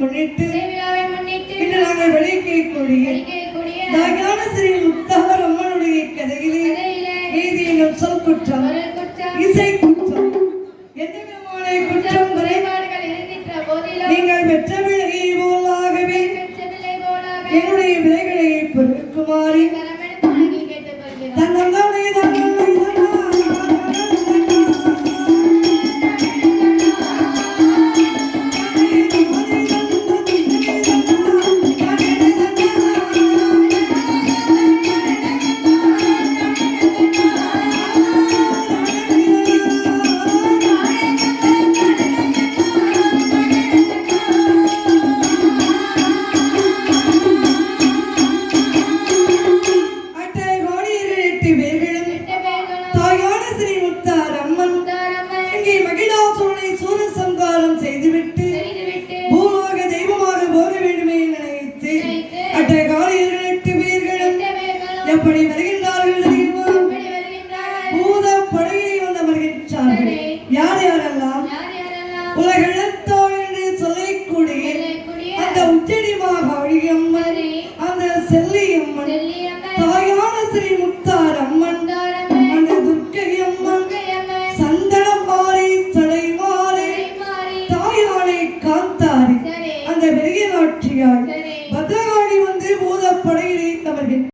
முன்னிட்டு இன்று நாங்கள் வெளிக்கக்கூடிய தாயான ஸ்ரீ முத்தார் அம்மனுடைய கதையிலே நீதி என்னும் சொல் குற்றம் இசை குற்றம் எந்த விதமான குற்றம் நீங்கள் பெற்ற விலையை போலாகவே என்னுடைய விலைகளை பொறுக்குமாறி தன்னந்தானே எப்படி வருகின்றார்கள் தெரியுமா? பூத படையிலே வந்து வருகின்றார்கள். யார் யாரெல்லாம்? உலகளத்தோடு என்று சொல்லக்கூடிய அந்த உச்சடிமாகாளி அம்மன், அந்த செல்லியம்மன், தாயான ஸ்ரீ முத்தார் அம்மன்,